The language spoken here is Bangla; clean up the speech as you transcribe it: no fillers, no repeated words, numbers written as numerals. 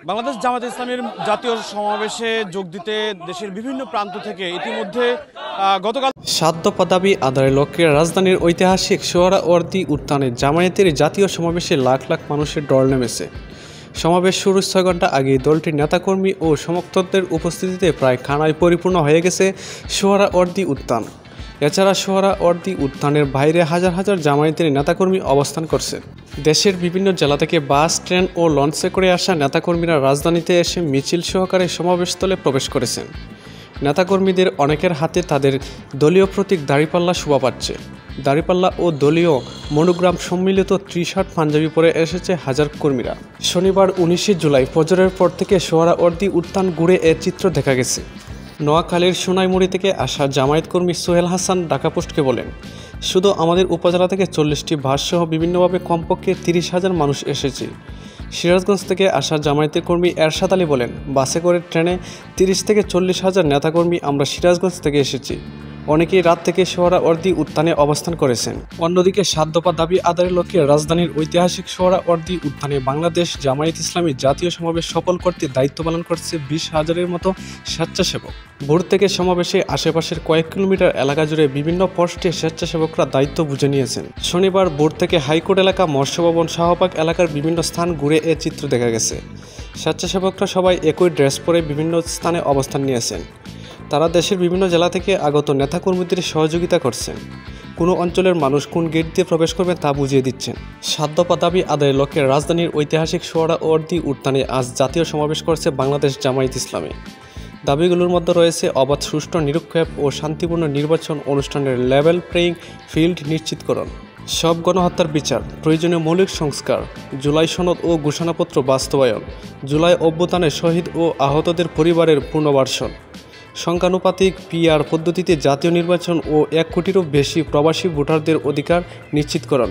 বাংলাদেশ জামায়াতে ইসলামীর জাতীয় সমাবেশে যোগ দিতে দেশের বিভিন্ন প্রান্ত থেকে ইতিমধ্যে গতকাল 7 দফা দাবি আদায়ের লক্ষ্যে রাজধানীর ঐতিহাসিক সোহরাওয়ার্দী উদ্যানে জামায়াতের জাতীয় সমাবেশে লাখ লাখ মানুষের ঢল নেমেছে। সমাবেশ শুরুর 6 ঘন্টা আগেই দলটির নেতাকর্মী ও সমর্থকদের উপস্থিতিতে প্রায় খানায় পরিপূর্ণ হয়ে গেছে সোহরাওয়ার্দী উদ্যান। এছাড়া সোহরাওয়ার্দী উদ্যানের বাইরে হাজার হাজার জামায়াতের নেতাকর্মী অবস্থান করছেন। দেশের বিভিন্ন জেলা থেকে বাস, ট্রেন ও লঞ্চে করে আসা নেতাকর্মীরা রাজধানীতে এসে মিছিল সহকারে সমাবেশস্থলে প্রবেশ করেছেন। নেতাকর্মীদের অনেকের হাতে তাদের দলীয় প্রতীক দাঁড়িপাল্লা শোভা পাচ্ছে। দাঁড়িপাল্লা ও দলীয় মনোগ্রাম সম্মিলিত টি-শার্ট পাঞ্জাবি পরে এসেছে হাজার কর্মীরা। শনিবার 19 জুলাই ফজরের পর থেকে সোহরাওয়ার্দী উদ্যান ঘুরে এর চিত্র দেখা গেছে। নোয়াখালীর সোনাইমুড়ি থেকে আসা জামায়াত কর্মী সোহেল হাসান ঢাকা পোস্টকে বলেন, শুধু আমাদের উপজেলা থেকে 40টি বাসসহ বিভিন্নভাবে কমপক্ষে 30,000 মানুষ এসেছে। সিরাজগঞ্জ থেকে আসা জামায়াতের কর্মী এরশাদ আলী বলেন, বাসে করে ট্রেনে 30 থেকে 40,000 নেতাকর্মী আমরা সিরাজগঞ্জ থেকে এসেছি। অনেকেই রাত থেকে সোহরাওয়ার্দী উদ্যানে অবস্থান করেছেন। অন্যদিকে 7 দফা দাবি আদায়ের লক্ষ্যে রাজধানীর ঐতিহাসিক সোহরাওয়ার্দী উদ্যানে বাংলাদেশ জামায়াত ইসলামী জাতীয় সমাবেশ সফল করতে দায়িত্ব পালন করছে 20,000-এর মতো স্বেচ্ছাসেবক। ভোর থেকে সমাবেশে আশেপাশের কয়েক কিলোমিটার এলাকা জুড়ে বিভিন্ন পোস্টে স্বেচ্ছাসেবকরা দায়িত্ব বুঝে নিয়েছেন। শনিবার ভোর থেকে হাইকোর্ট এলাকা, মৎস্য ভবন, শাহবাগ এলাকার বিভিন্ন স্থান ঘুরে এ চিত্র দেখা গেছে। স্বেচ্ছাসেবকরা সবাই একই ড্রেস পরে বিভিন্ন স্থানে অবস্থান নিয়েছেন। তারা দেশের বিভিন্ন জেলা থেকে আগত নেতাকর্মীদের সহযোগিতা করছেন। কোনো অঞ্চলের মানুষ কোন গেট দিয়ে প্রবেশ করবে তা বুঝিয়ে দিচ্ছেন। 7 দফা দাবি আদায়ের লক্ষ্যে রাজধানীর ঐতিহাসিক সোহরাওয়ার্দী উদ্যানে আজ জাতীয় সমাবেশ করছে বাংলাদেশ জামায়াত ইসলামী। দাবিগুলোর মধ্যে রয়েছে অবাধ, সুষ্ঠু, নিরপেক্ষ ও শান্তিপূর্ণ নির্বাচন অনুষ্ঠানের লেভেল প্লেয়িং ফিল্ড নিশ্চিতকরণ, সব গণহত্যার বিচার, প্রয়োজনীয় মৌলিক সংস্কার, জুলাই সনদ ও ঘোষণাপত্র বাস্তবায়ন, জুলাই অভ্যুত্থানে শহীদ ও আহতদের পরিবারের পুনর্বাসন, সংখ্যানুপাতিক পিআর পদ্ধতিতে জাতীয় নির্বাচন ও 1 কোটিরও বেশি প্রবাসী ভোটারদের অধিকার নিশ্চিতকরণ।